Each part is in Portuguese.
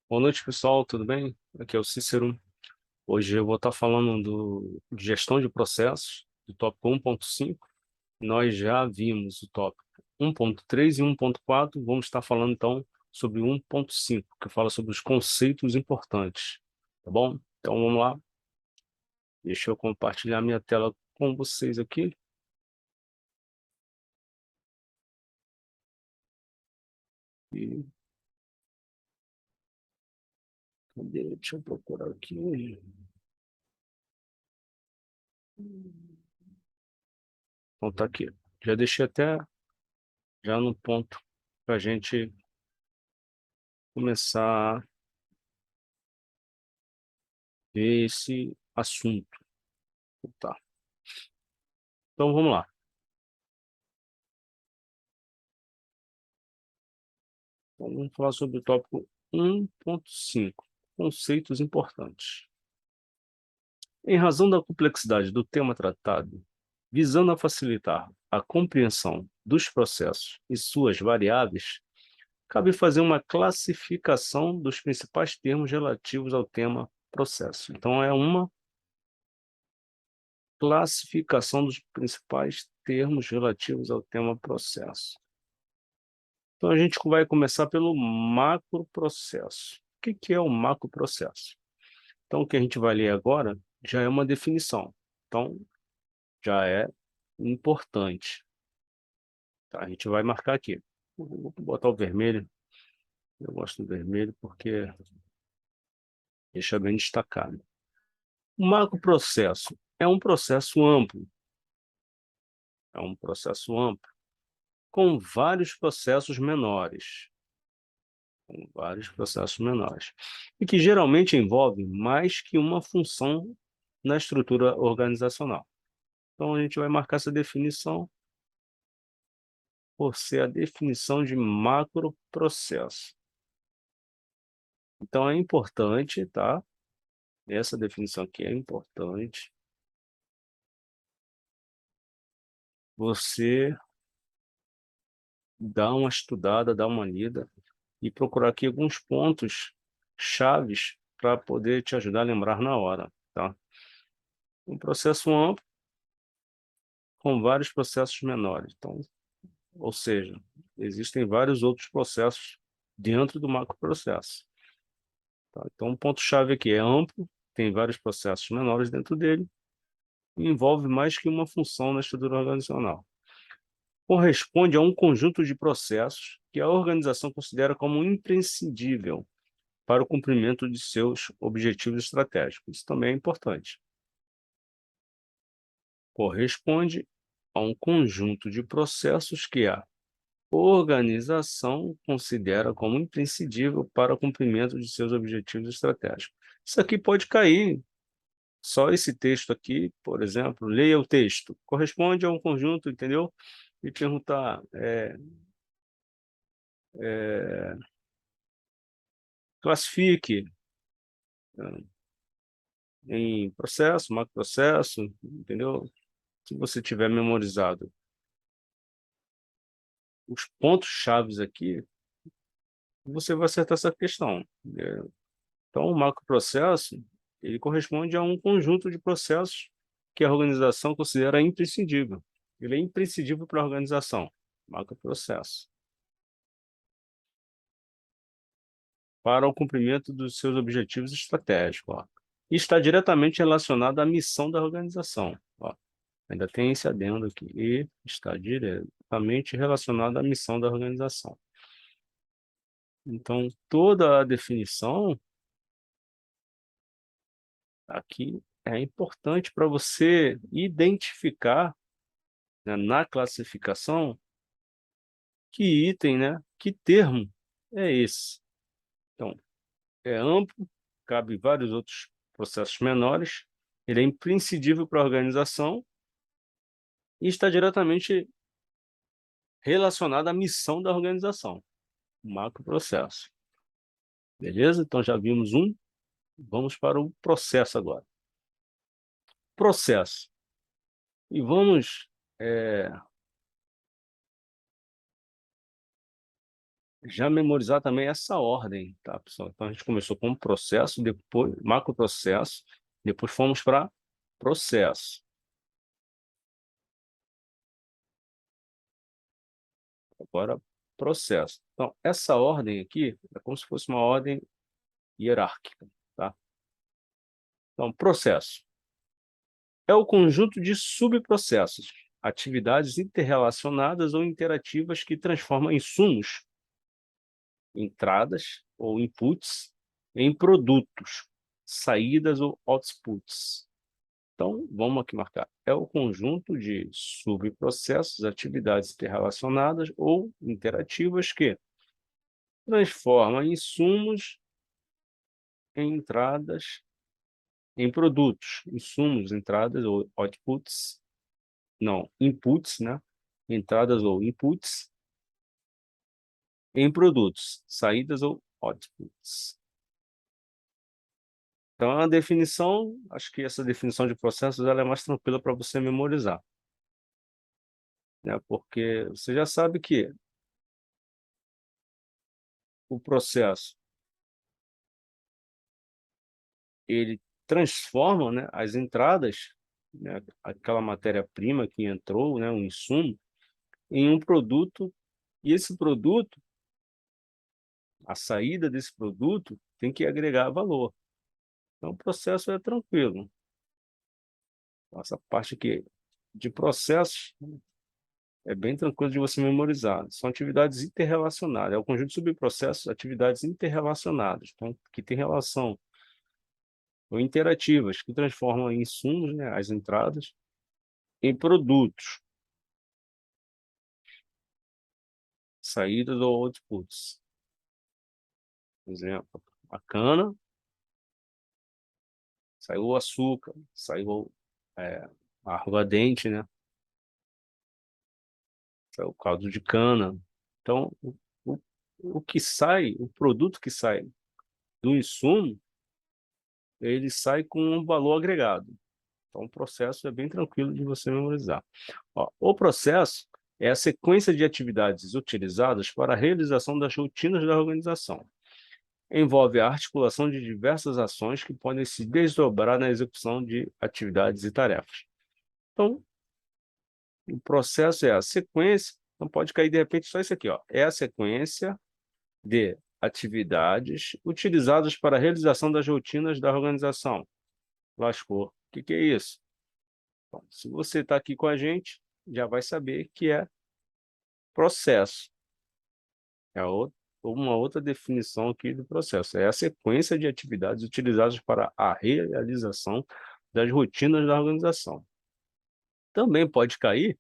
Boa noite, pessoal, tudo bem? Aqui é o Cícero. Hoje eu vou estar falando de gestão de processos, do tópico 1.5. Nós já vimos o tópico 1.3 e 1.4. Vamos estar falando, então, sobre 1.5, que fala sobre os conceitos importantes. Tá bom? Então, vamos lá. Deixa eu compartilhar minha tela com vocês aqui. E, cadê? Deixa eu procurar aqui. Então, tá aqui. Já deixei até já no ponto para a gente começar a ver esse assunto. Tá. Então vamos lá. Então, vamos falar sobre o tópico 1.5, conceitos importantes. Em razão da complexidade do tema tratado, visando a facilitar a compreensão dos processos e suas variáveis, cabe fazer uma classificação dos principais termos relativos ao tema processo. Então, é uma classificação dos principais termos relativos ao tema processo. Então, a gente vai começar pelo macroprocesso. O que é o macroprocesso? Então, o que a gente vai ler agora já é uma definição. Então, já é importante. Tá? A gente vai marcar aqui. Vou botar o vermelho. Eu gosto do vermelho porque deixa bem destacado. O macroprocesso é um processo amplo. É um processo amplo com vários processos menores. Com vários processos menores. E que geralmente envolve mais que uma função na estrutura organizacional. Então, a gente vai marcar essa definição por ser a definição de macroprocesso. Então, é importante, tá? Essa definição aqui é importante. Você dar uma estudada, dar uma lida e procurar aqui alguns pontos chaves para poder te ajudar a lembrar na hora, tá? Um processo amplo com vários processos menores. Então, ou seja, existem vários outros processos dentro do macroprocesso. Tá? Então, um ponto-chave aqui é amplo, tem vários processos menores dentro dele e envolve mais que uma função na estrutura organizacional. Corresponde a um conjunto de processos que a organização considera como imprescindível para o cumprimento de seus objetivos estratégicos. Isso também é importante. Corresponde a um conjunto de processos que a organização considera como imprescindível para o cumprimento de seus objetivos estratégicos. Isso aqui pode cair, só esse texto aqui, por exemplo, leia o texto, corresponde a um conjunto, entendeu? E perguntar, classifique em processo, macroprocesso, entendeu? Se você tiver memorizado os pontos chaves aqui, você vai acertar essa questão. Então, o macroprocesso, ele corresponde a um conjunto de processos que a organização considera imprescindível. Ele é imprescindível para a organização, macroprocesso, para o cumprimento dos seus objetivos estratégicos. Ó. E está diretamente relacionado à missão da organização. Ó. Ainda tem esse adendo aqui. E está diretamente relacionado à missão da organização. Então, toda a definição aqui é importante para você identificar, né, na classificação que item, né, que termo é esse. Então, é amplo, cabe vários outros processos menores, ele é imprescindível para a organização e está diretamente relacionado à missão da organização, o macroprocesso. Beleza? Então, já vimos um, vamos para o processo agora. Processo. E vamos já memorizar também essa ordem, tá, pessoal? Então, a gente começou com processo, depois macroprocesso, depois fomos para processo. Agora, processo. Então, essa ordem aqui é como se fosse uma ordem hierárquica, tá? Então, processo é o conjunto de subprocessos, atividades interrelacionadas ou interativas que transformam insumos, entradas ou inputs, em produtos, saídas ou outputs. Então, vamos aqui marcar. É o conjunto de subprocessos, atividades interrelacionadas ou interativas que transformam insumos em entradas, em produtos, insumos, entradas ou outputs, não, inputs, né? Entradas ou inputs em produtos, saídas ou outputs. Então, a definição, acho que essa definição de processos ela é mais tranquila para você memorizar, né? Porque você já sabe que o processo ele transforma, né, as entradas, né, aquela matéria-prima que entrou, né, um insumo, em um produto, e esse produto, a saída desse produto, tem que agregar valor. Então, o processo é tranquilo. Essa parte aqui de processos é bem tranquilo de você memorizar. São atividades interrelacionadas. É o conjunto de subprocessos, atividades interrelacionadas, então, que tem relação, ou interativas, que transformam insumos, né, as entradas, em produtos, saídas ou outputs. Por exemplo, a cana, saiu o açúcar, saiu a água-dente, né? Saiu o caldo de cana. Então, o, o que sai, o produto que sai do insumo, ele sai com um valor agregado. Então, o processo é bem tranquilo de você memorizar. Ó, o processo é a sequência de atividades utilizadas para a realização das rotinas da organização. Envolve a articulação de diversas ações que podem se desdobrar na execução de atividades e tarefas. Então, o processo é a sequência, não pode cair de repente só isso aqui, ó. É a sequência de atividades utilizadas para a realização das rotinas da organização. Lascou. O que é isso? Bom, se você está aqui com a gente, já vai saber que é processo. É uma outra definição aqui do processo. É a sequência de atividades utilizadas para a realização das rotinas da organização. Também pode cair,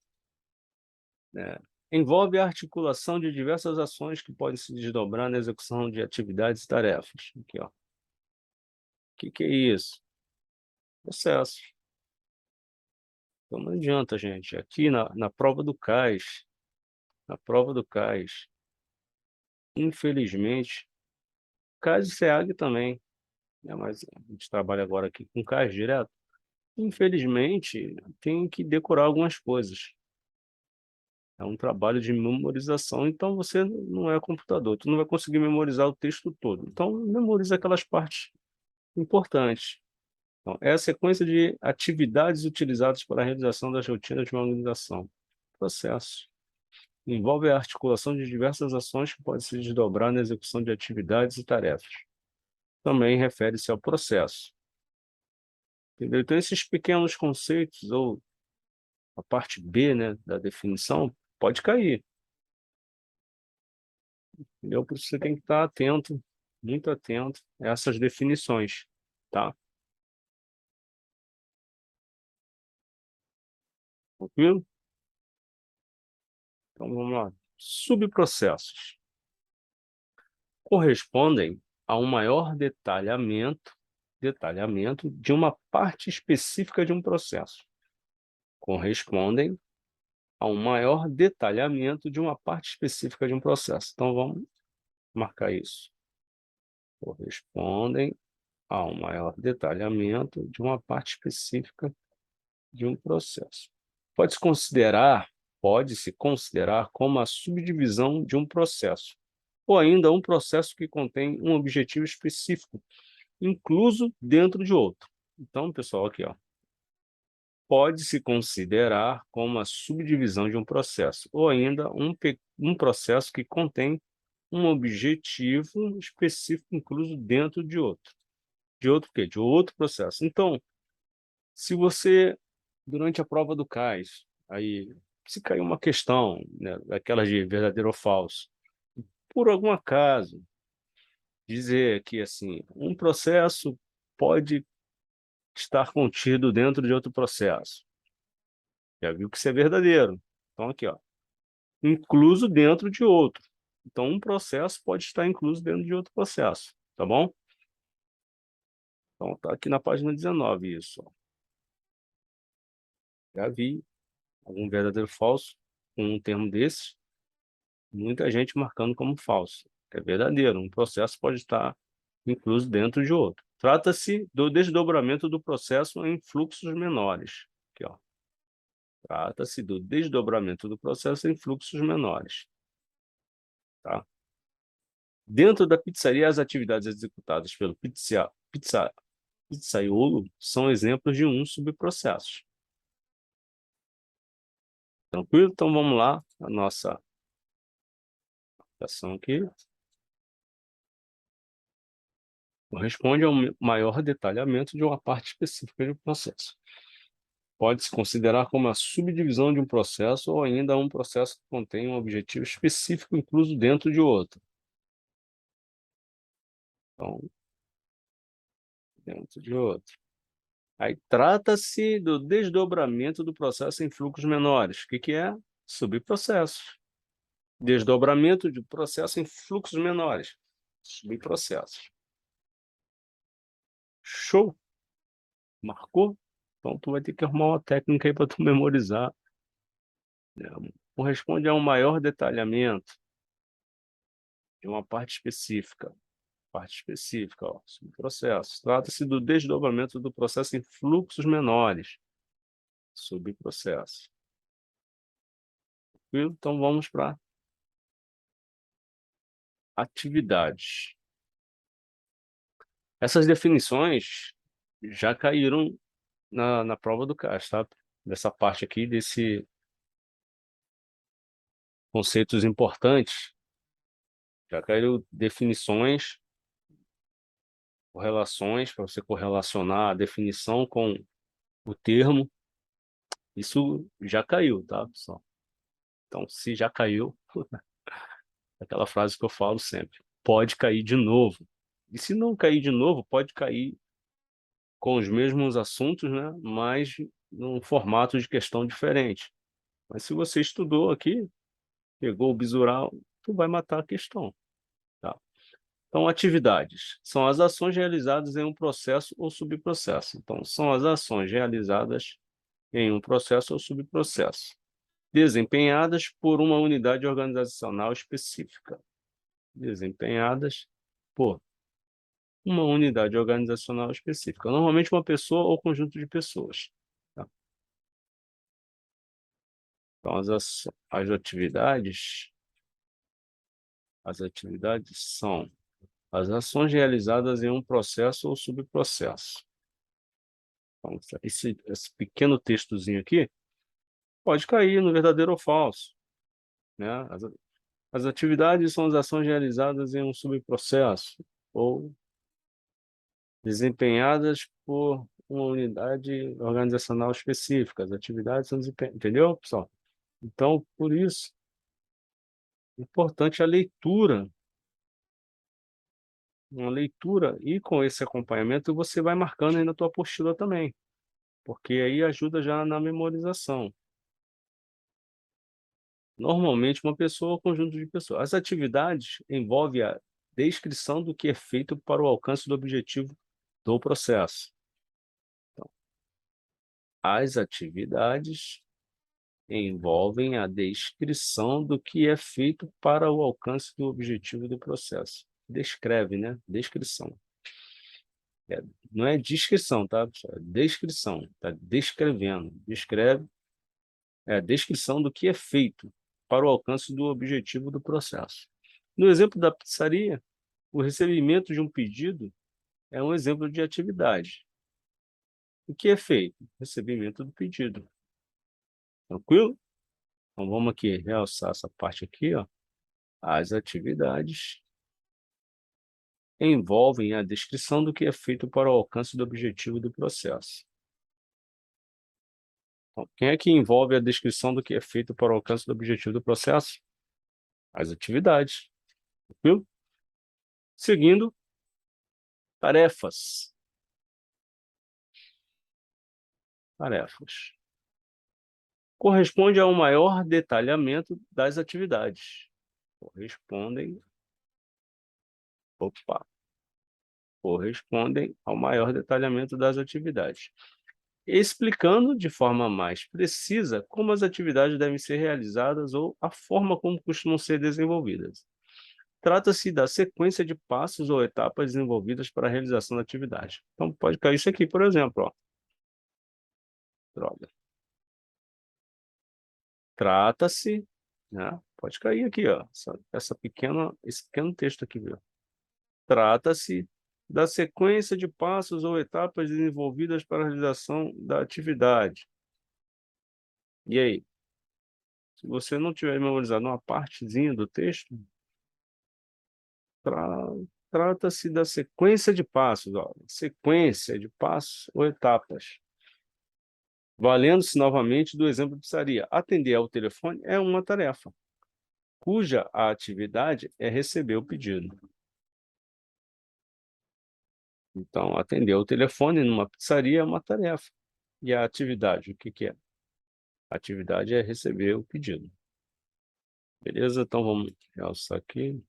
né? Envolve a articulação de diversas ações que podem se desdobrar na execução de atividades e tarefas. Aqui, ó. O que é isso? Processo. Então não adianta, gente. Aqui na prova do CAIS, na prova do CAIS, infelizmente, CAIS e SEAG também, né? Mas a gente trabalha agora aqui com CAIS direto. Infelizmente, tem que decorar algumas coisas. É um trabalho de memorização, então você não é computador, tu não vai conseguir memorizar o texto todo. Então, memoriza aquelas partes importantes. Então, é a sequência de atividades utilizadas para a realização das rotinas de uma organização. Processo. Envolve a articulação de diversas ações que podem se desdobrar na execução de atividades e tarefas. Também refere-se ao processo. Entendeu? Então, esses pequenos conceitos, ou a parte B, né, da definição, pode cair. Entendeu? Por isso você tem que estar atento, muito atento a essas definições, tá? Tranquilo? Então, vamos lá. Subprocessos correspondem a um maior detalhamento de uma parte específica de um processo. Correspondem a um maior detalhamento de uma parte específica de um processo. Então, vamos marcar isso. Correspondem a um maior detalhamento de uma parte específica de um processo. Pode-se considerar como a subdivisão de um processo, ou ainda um processo que contém um objetivo específico, incluso dentro de outro. Então, pessoal, aqui, ó, pode-se considerar como a subdivisão de um processo, ou ainda um processo que contém um objetivo específico incluso dentro de outro. De outro quê? De outro processo. Então, se você, durante a prova do CAIS, aí, se caiu uma questão, né, daquelas de verdadeiro ou falso, por algum acaso, dizer que, assim, um processo pode estar contido dentro de outro processo. Já viu que isso é verdadeiro. Então, aqui, ó, incluso dentro de outro. Então, um processo pode estar incluso dentro de outro processo, tá bom? Então, tá aqui na página 19 isso, ó. Já vi algum verdadeiro ou falso com um termo desse, muita gente marcando como falso, que é verdadeiro. Um processo pode estar incluso dentro de outro. Trata-se do desdobramento do processo em fluxos menores. Aqui, ó. Trata-se do desdobramento do processo em fluxos menores. Tá? Dentro da pizzaria, as atividades executadas pelo pizzaiolo são exemplos de um subprocesso. Tranquilo? Então vamos lá, a nossa ação aqui. Corresponde ao maior detalhamento de uma parte específica do processo. Pode-se considerar como a subdivisão de um processo ou ainda um processo que contém um objetivo específico incluso dentro de outro. Então, dentro de outro. Aí trata-se do desdobramento do processo em fluxos menores. O que é? Subprocessos. Desdobramento de processo em fluxos menores. Subprocessos. Show? Marcou? Então, tu vai ter que arrumar uma técnica aí para tu memorizar. Né? Corresponde a um maior detalhamento de uma parte específica. Parte específica, ó, subprocesso. Trata-se do desdobramento do processo em fluxos menores. Subprocesso. Então, vamos para atividades. Essas definições já caíram na prova do CAS, tá? Dessa parte aqui, desse conceitos importantes, já caíram definições, correlações, para você correlacionar a definição com o termo. Isso já caiu, tá, pessoal? Então, se já caiu, aquela frase que eu falo sempre, pode cair de novo. E se não cair de novo, pode cair com os mesmos assuntos, né? Mas num formato de questão diferente. Mas se você estudou aqui, pegou o bisural, tu vai matar a questão. Tá? Então, atividades são as ações realizadas em um processo ou subprocesso. Então, são as ações realizadas em um processo ou subprocesso, desempenhadas por uma unidade organizacional específica. Desempenhadas por uma unidade organizacional específica, normalmente uma pessoa ou conjunto de pessoas. Tá? Então, as atividades são as ações realizadas em um processo ou subprocesso. Então, esse pequeno textozinho aqui pode cair no verdadeiro ou falso. Né? As atividades são as ações realizadas em um subprocesso ou desempenhadas por uma unidade organizacional específica. As atividades são desempenhadas, entendeu, pessoal? Então, por isso, é importante a leitura. Uma leitura e com esse acompanhamento você vai marcando aí na tua apostila também, porque aí ajuda já na memorização. Normalmente, uma pessoa ou conjunto de pessoas. As atividades envolvem a descrição do que é feito para o alcance do objetivo do processo. Então, as atividades envolvem a descrição do que é feito para o alcance do objetivo do processo. Descreve, né? Descrição. Não é descrição, tá, pessoal? É descrição. Está descrevendo. Descreve. É a descrição do que é feito para o alcance do objetivo do processo. No exemplo da pizzaria, o recebimento de um pedido é um exemplo de atividade. O que é feito? Recebimento do pedido. Tranquilo? Então, vamos aqui realçar essa parte aqui, ó. As atividades envolvem a descrição do que é feito para o alcance do objetivo do processo. Então, quem é que envolve a descrição do que é feito para o alcance do objetivo do processo? As atividades. Tranquilo? Seguindo, tarefas. Tarefas. Corresponde ao maior detalhamento das atividades. Correspondem, opa, correspondem ao maior detalhamento das atividades, explicando de forma mais precisa como as atividades devem ser realizadas ou a forma como costumam ser desenvolvidas. Trata-se da sequência de passos ou etapas desenvolvidas para a realização da atividade. Então, pode cair isso aqui, por exemplo, ó. Droga. Trata-se, né? Pode cair aqui, ó, esse pequeno texto aqui, viu? Trata-se da sequência de passos ou etapas desenvolvidas para a realização da atividade. E aí? Se você não tiver memorizado uma partezinha do texto, trata-se da sequência de passos, ó, sequência de passos ou etapas. Valendo-se novamente do exemplo de pizzaria. Atender ao telefone é uma tarefa, cuja atividade é receber o pedido. Então, atender ao telefone numa pizzaria é uma tarefa. E a atividade, o que que é? A atividade é receber o pedido. Beleza? Então, vamos realçar aqui.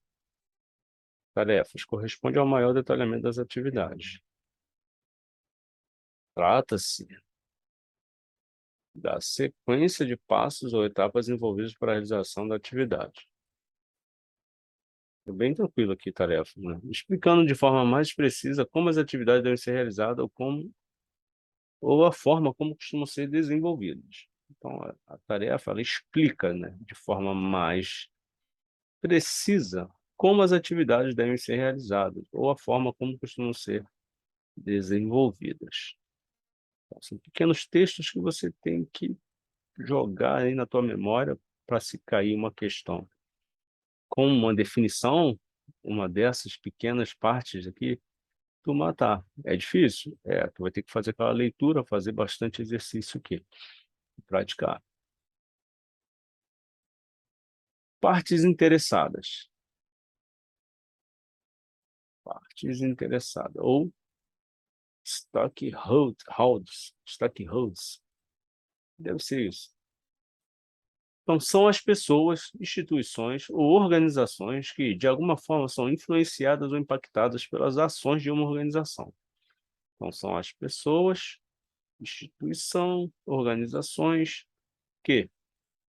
Tarefas. Corresponde ao maior detalhamento das atividades. Trata-se da sequência de passos ou etapas envolvidas para a realização da atividade. É bem tranquilo aqui, tarefa, né? Explicando de forma mais precisa como as atividades devem ser realizadas ou a forma como costumam ser desenvolvidas. Então, a tarefa, ela explica, né, de forma mais precisa como as atividades devem ser realizadas ou a forma como costumam ser desenvolvidas. Então, são pequenos textos que você tem que jogar aí na tua memória para se cair uma questão. Com uma definição, uma dessas pequenas partes aqui, tu matar. É difícil? É, tu vai ter que fazer aquela leitura, fazer bastante exercício aqui, praticar. Partes interessadas. Partes interessadas. Ou stakeholders. Deve ser isso. Então, são as pessoas, instituições ou organizações que, de alguma forma, são influenciadas ou impactadas pelas ações de uma organização. Então, são as pessoas, instituição, organizações que,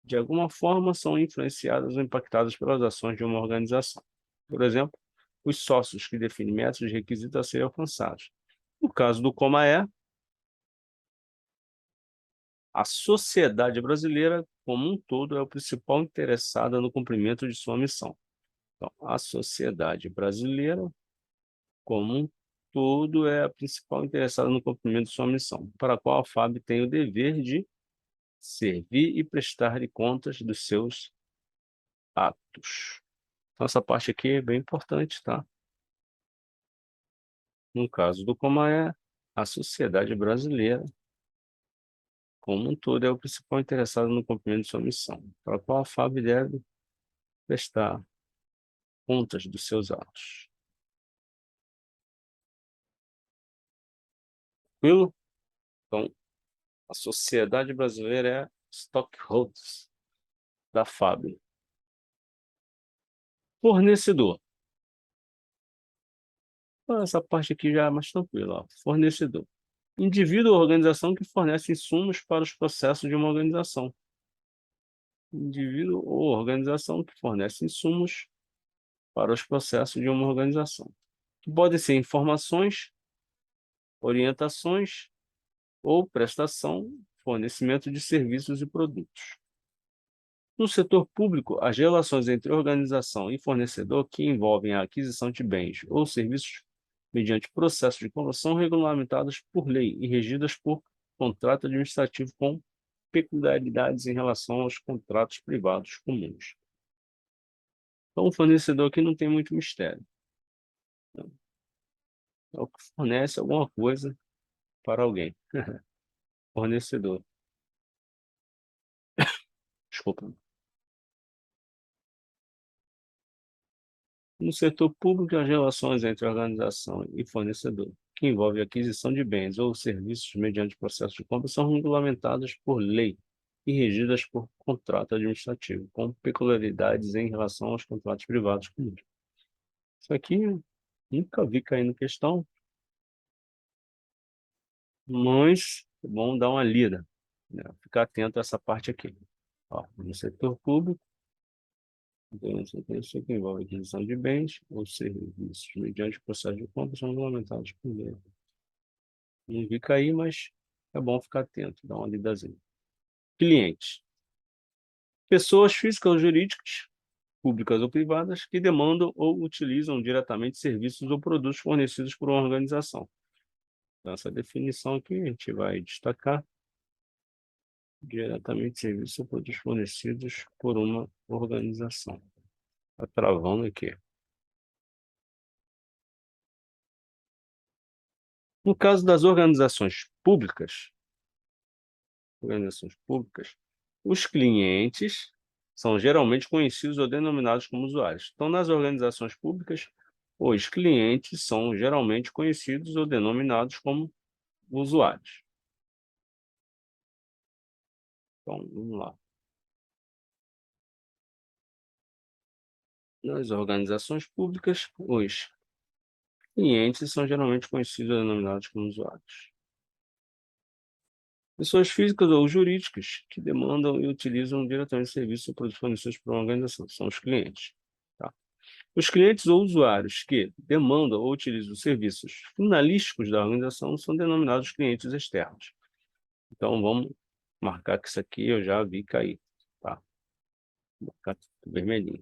de alguma forma, são influenciadas ou impactadas pelas ações de uma organização. Por exemplo, os sócios que definem métodos e requisitos a serem alcançados. No caso do Comaé, a sociedade brasileira, como um todo, é o principal interessada no cumprimento de sua missão. Então, a sociedade brasileira, como um todo, é a principal interessada no cumprimento de sua missão, para a qual a FAB tem o dever de servir e prestar contas dos seus atos. Então, essa parte aqui é bem importante, tá? No caso do Comaé, a sociedade brasileira, como um todo, é o principal interessado no cumprimento de sua missão, para a qual a FAB deve prestar contas dos seus atos. Tranquilo? Então, a sociedade brasileira é stockholders da FAB. Fornecedor. Então, essa parte aqui já é mais tranquila. Ó. Fornecedor. Indivíduo ou organização que fornece insumos para os processos de uma organização. Indivíduo ou organização que fornece insumos para os processos de uma organização. Que podem ser informações, orientações ou prestação, fornecimento de serviços e produtos. No setor público, as relações entre organização e fornecedor que envolvem a aquisição de bens ou serviços mediante processo de compra são regulamentadas por lei e regidas por contrato administrativo com peculiaridades em relação aos contratos privados comuns. Então, o fornecedor aqui não tem muito mistério. É o que fornece alguma coisa para alguém. Fornecedor. Desculpa. No setor público, as relações entre organização e fornecedor, que envolve a aquisição de bens ou serviços mediante processo de compra, são regulamentadas por lei e regidas por contrato administrativo, com peculiaridades em relação aos contratos privados comuns. Isso aqui nunca vi caindo em questão, mas é bom dar uma lida, né? Ficar atento a essa parte aqui. Ó, no setor público, isso que envolve aquisição de bens ou serviços mediante processo de compra são regulamentados por lei. Não vi cair, mas é bom ficar atento, dar uma lidazinha. Clientes. Pessoas físicas ou jurídicas, públicas ou privadas, que demandam ou utilizam diretamente serviços ou produtos fornecidos por uma organização. Então, essa definição aqui a gente vai destacar. Diretamente serviços ou produtos fornecidos por uma organização. Está travando aqui. No caso das organizações públicas, os clientes são geralmente conhecidos ou denominados como usuários. Então, nas organizações públicas, os clientes são geralmente conhecidos ou denominados como usuários. Então, vamos lá. Nas organizações públicas, os clientes são geralmente conhecidos ou denominados como usuários. Pessoas físicas ou jurídicas que demandam e utilizam diretamente serviços ou produtos fornecidos por uma organização, são os clientes. Tá? Os clientes ou usuários que demandam ou utilizam serviços finalísticos da organização são denominados clientes externos. Então, vamos marcar que isso aqui eu já vi cair. Tá? Vou marcar vermelhinho.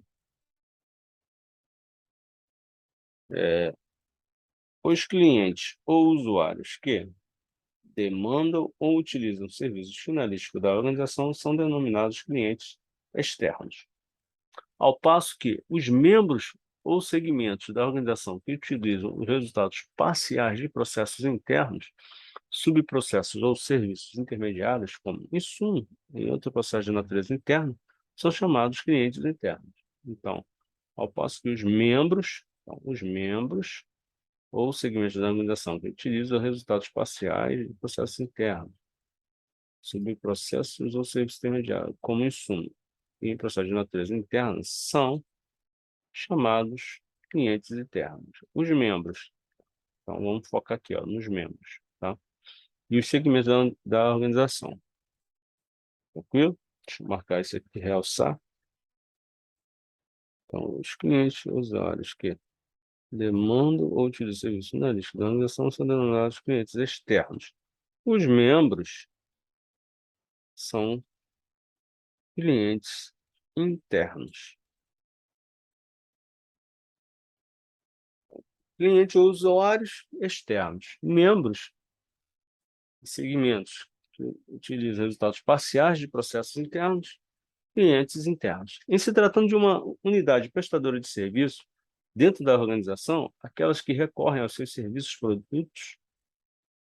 Os clientes ou usuários que demandam ou utilizam serviços finalísticos da organização são denominados clientes externos. Ao passo que os membros ou segmentos da organização que utilizam os resultados parciais de processos internos, subprocessos ou serviços intermediários, como insumo e outro processo de natureza interna, são chamados clientes internos. Então, ao passo que os membros ou segmentos da organização que utilizam resultados parciais de processos internos, subprocessos ou serviços intermediários, como insumo e processos de natureza interna, são chamados clientes internos. Os membros, então vamos focar aqui, ó, nos membros, tá? E os segmentos da organização. Tranquilo? Deixa eu marcar isso aqui, realçar. Então, os clientes, usuários que demandam ou utilizam serviços na lista da organização são denominados clientes externos. Os membros são clientes internos. Clientes ou usuários externos. Membros e segmentos que utilizam resultados parciais de processos internos, clientes internos. Em se tratando de uma unidade prestadora de serviço dentro da organização, aquelas que recorrem aos seus serviços produtos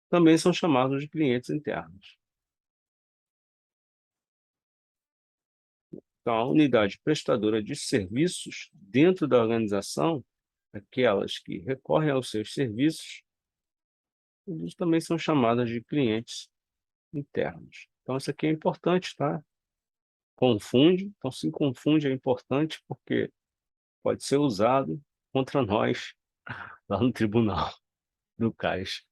também são chamados de clientes internos. Então, a unidade prestadora de serviços dentro da organização, aquelas que recorrem aos seus serviços, eles também são chamadas de clientes internos. Então, isso aqui é importante, tá? Confunde, então se confunde é importante porque pode ser usado contra nós lá no tribunal do CAS.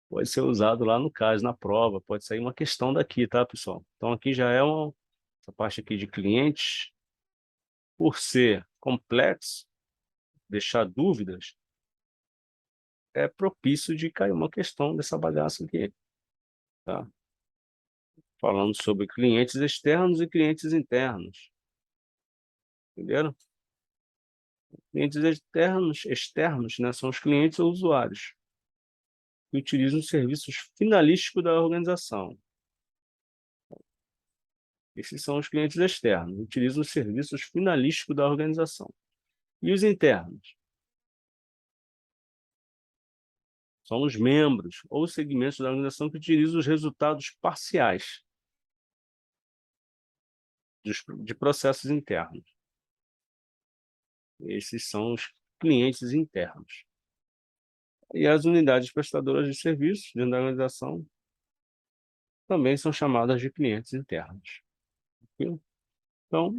Pode ser usado lá no CAS, na prova, pode sair uma questão daqui, tá, pessoal? Então aqui já é essa parte aqui de clientes, por ser complexo, deixar dúvidas, é propício de cair uma questão dessa bagaça aqui, tá? Falando sobre clientes externos e clientes internos. Entenderam? Clientes externos, né, são os clientes ou usuários que utilizam os serviços finalísticos da organização. Esses são os clientes externos, utilizam os serviços finalísticos da organização. E os internos? São os membros ou segmentos da organização que utilizam os resultados parciais de processos internos. Esses são os clientes internos. E as unidades prestadoras de serviços dentro da organização também são chamadas de clientes internos. Então,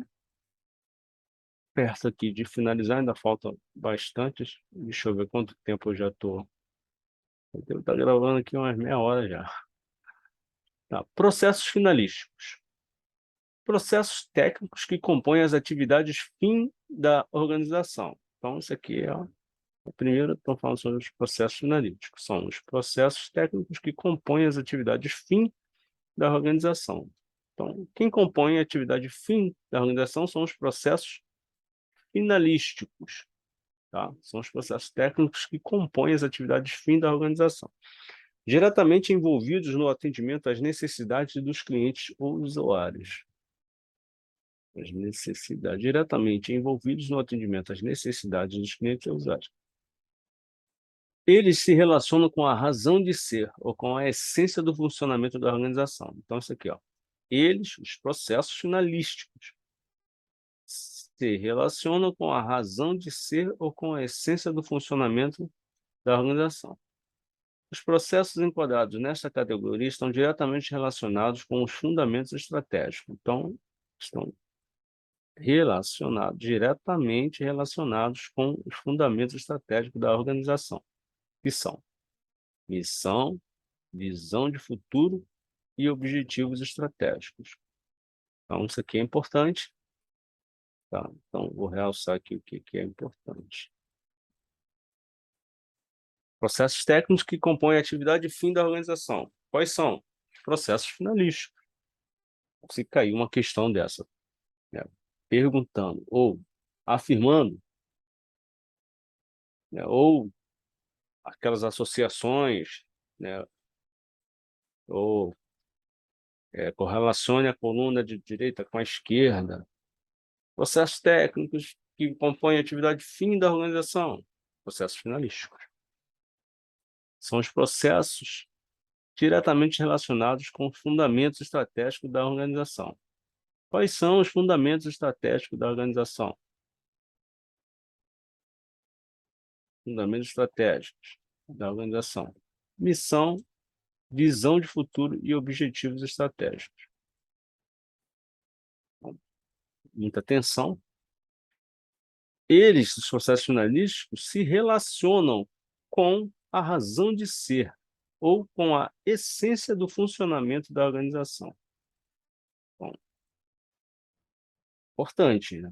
perto aqui de finalizar, ainda falta bastante. Deixa eu ver quanto tempo eu já estou. Eu devo estar gravando aqui umas meia hora já. Tá. Processos finalísticos. Processos técnicos que compõem as atividades fim da organização. Então, isso aqui é a primeira, estão falando sobre os processos finalísticos. São os processos técnicos que compõem as atividades fim da organização. Então, quem compõe a atividade fim da organização são os processos finalísticos. Tá? São os processos técnicos que compõem as atividades fim da organização, diretamente envolvidos no atendimento às necessidades dos clientes ou usuários. As necessidades, diretamente envolvidos no atendimento às necessidades dos clientes ou usuários. Eles se relacionam com a razão de ser ou com a essência do funcionamento da organização. Então, isso aqui, ó. Eles, os processos finalísticos, se relacionam com a razão de ser ou com a essência do funcionamento da organização. Os processos enquadrados nesta categoria estão diretamente relacionados com os fundamentos estratégicos. Então, estão diretamente relacionados com os fundamentos estratégicos da organização, que são missão, visão de futuro e objetivos estratégicos. Então, isso aqui é importante. Tá? Então, vou realçar aqui o que é importante. Processos técnicos que compõem a atividade fim da organização. Quais são? Os processos finalísticos. Se cair uma questão dessa, né, perguntando ou afirmando, né, ou aquelas associações, né, ou correlacione a coluna de direita com a esquerda. Processos técnicos que compõem a atividade fim da organização. Processos finalísticos. São os processos diretamente relacionados com os fundamentos estratégicos da organização. Quais são os fundamentos estratégicos da organização? Fundamentos estratégicos da organização. Missão, visão de futuro e objetivos estratégicos. Muita atenção. Eles, os processos finalísticos, se relacionam com a razão de ser ou com a essência do funcionamento da organização. Bom, importante, né?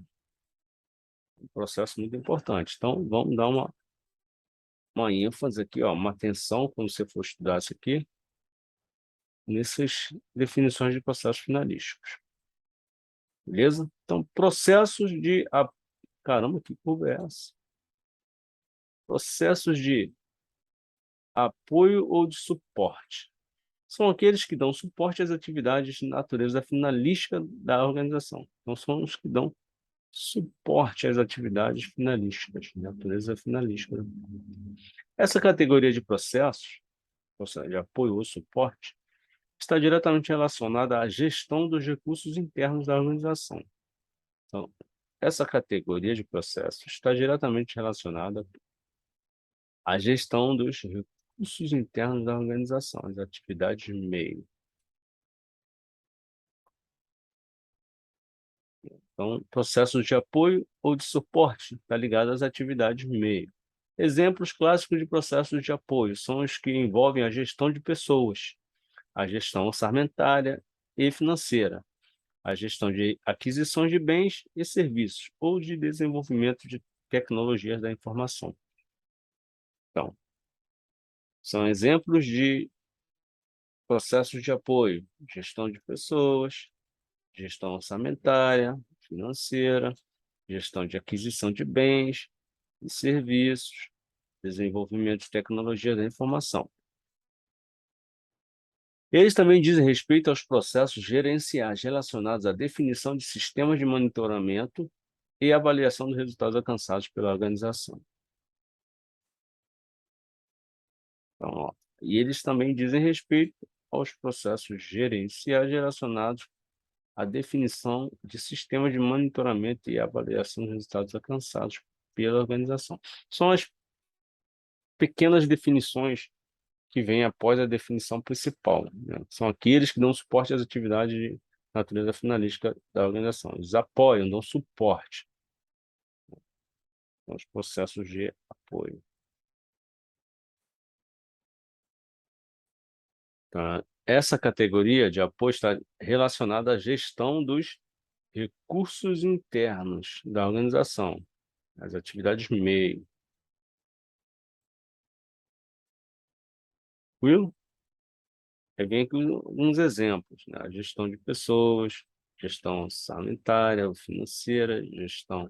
Um processo muito importante. Então, vamos dar uma ênfase aqui, ó, uma atenção quando você for estudar isso aqui, nessas definições de processos finalísticos. Beleza? Então, processos de... Caramba, que curva é essa? Processos de apoio ou de suporte. São aqueles que dão suporte às atividades de natureza finalística da organização. Então, são os que dão suporte às atividades finalísticas, de natureza finalística. Essa categoria de processos, ou seja, de apoio ou suporte, está diretamente relacionada à gestão dos recursos internos da organização. Então, essa categoria de processos está diretamente relacionada à gestão dos recursos internos da organização, as atividades de meio. Então, processos de apoio ou de suporte está ligado às atividades de meio. Exemplos clássicos de processos de apoio são os que envolvem a gestão de pessoas, a gestão orçamentária e financeira, a gestão de aquisições de bens e serviços ou de desenvolvimento de tecnologias da informação. Então, são exemplos de processos de apoio: gestão de pessoas, gestão orçamentária, financeira, gestão de aquisição de bens e serviços, desenvolvimento de tecnologia da informação. Eles também dizem respeito aos processos gerenciais relacionados à definição de sistemas de monitoramento e avaliação dos resultados alcançados pela organização. Então, ó, e eles também dizem respeito aos processos gerenciais relacionados à definição de sistemas de monitoramento e avaliação dos resultados alcançados pela organização. São as pequenas definições que vêm após a definição principal, né? São aqueles que dão suporte às atividades de natureza finalística da organização. Eles apoiam, dão suporte aos processos de apoio. Tá? Essa categoria de apoio está relacionada à gestão dos recursos internos da organização, as atividades meio. Tranquilo? Aí vem aqui alguns exemplos, né? A gestão de pessoas, gestão sanitária ou financeira, gestão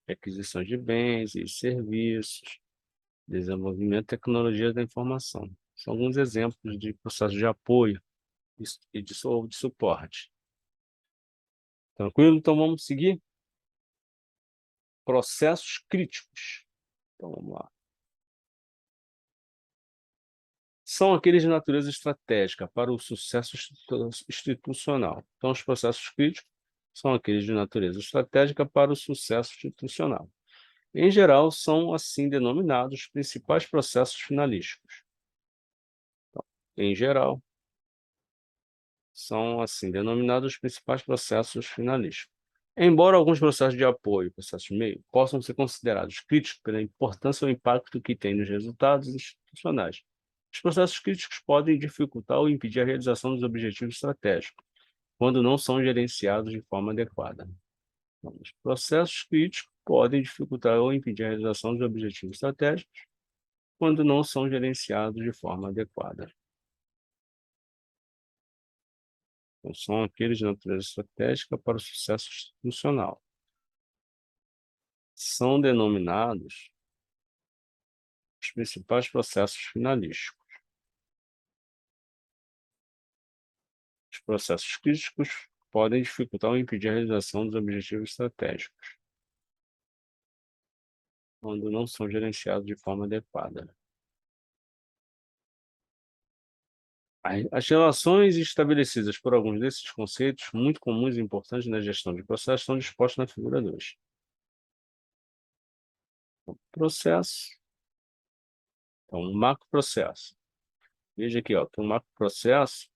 de aquisição de bens e serviços, desenvolvimento de tecnologia da informação. São alguns exemplos de processos de apoio e ou de suporte. Tranquilo? Então vamos seguir? Processos críticos. Então vamos lá. São aqueles de natureza estratégica para o sucesso institucional. Então, os processos críticos são aqueles de natureza estratégica para o sucesso institucional. Em geral, são assim denominados os principais processos finalísticos. Então, em geral, são assim denominados os principais processos finalísticos. Embora alguns processos de apoio, processos de meio, possam ser considerados críticos pela importância ou impacto que têm nos resultados institucionais, os processos críticos podem dificultar ou impedir a realização dos objetivos estratégicos, quando não são gerenciados de forma adequada. Então, os processos críticos podem dificultar ou impedir a realização dos objetivos estratégicos, quando não são gerenciados de forma adequada. Então, são aqueles de natureza estratégica para o sucesso institucional. São denominados os principais processos finalísticos. Os processos críticos podem dificultar ou impedir a realização dos objetivos estratégicos, quando não são gerenciados de forma adequada. As relações estabelecidas por alguns desses conceitos, muito comuns e importantes na gestão de processos, estão dispostos na figura 2. Processo. Então, um macroprocesso. Veja aqui, ó, que o macroprocesso,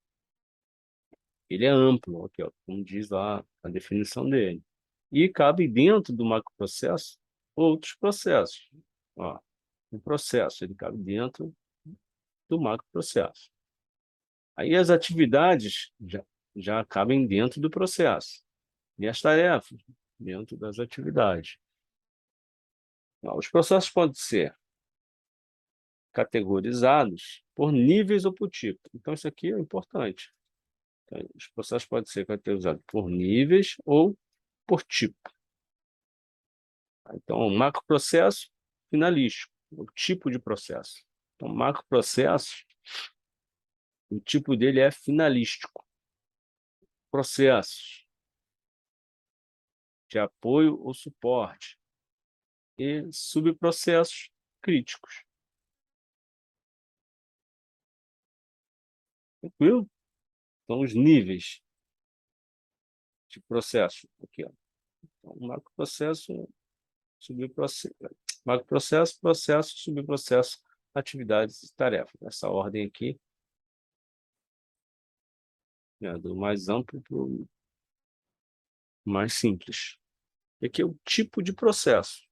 ele é amplo, aqui, ó, como diz lá a definição dele. E cabe dentro do macroprocesso outros processos. Ó, o processo, ele cabe dentro do macroprocesso. Aí as atividades já cabem dentro do processo. E as tarefas dentro das atividades. Os processos podem ser categorizados por níveis ou por tipo. Então, isso aqui é importante. Então, os processos podem ser categorizados por níveis ou por tipo. Então, o macroprocesso finalístico, o tipo de processo. Então, o macroprocesso, o tipo dele é finalístico. Processos de apoio ou suporte e subprocessos críticos. Tranquilo? Então, os níveis de processo. Aqui, ó. Então, macroprocesso, subprocesso, macroprocesso, processo, subprocesso, atividades e tarefas. Essa ordem aqui, né, do mais amplo para o mais simples. E aqui é o tipo de processo,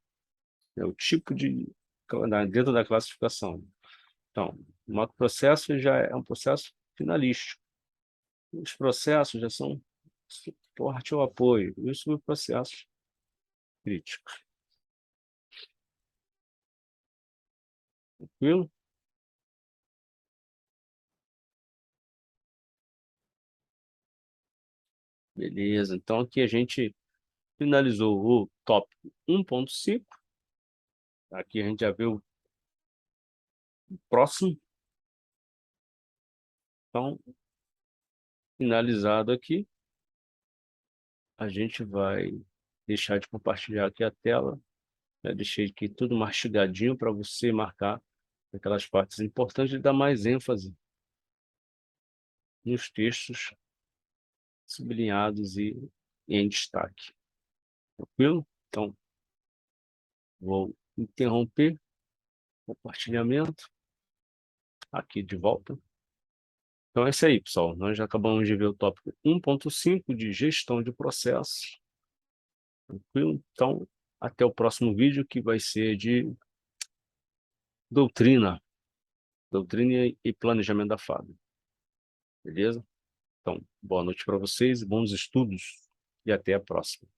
é o tipo de dentro da classificação. Então, o macroprocesso já é um processo finalístico. Os processos já são suporte ou apoio, e os subprocessos críticos. Tranquilo? Beleza. Então, aqui a gente Finalizou o tópico 1.5. Aqui a gente já vê o próximo. Então, finalizado aqui, a gente vai deixar de compartilhar aqui a tela. Já deixei aqui tudo mastigadinho para você marcar aquelas partes importantes e dar mais ênfase nos textos sublinhados e em destaque. Tranquilo? Então, vou interromper o compartilhamento aqui de volta. Então é isso aí, pessoal. Nós já acabamos de ver o tópico 1.5 de gestão de processos. Tranquilo? Então, até o próximo vídeo, que vai ser de doutrina. Doutrina e planejamento da fábrica. Beleza? Então, boa noite para vocês, bons estudos e até a próxima.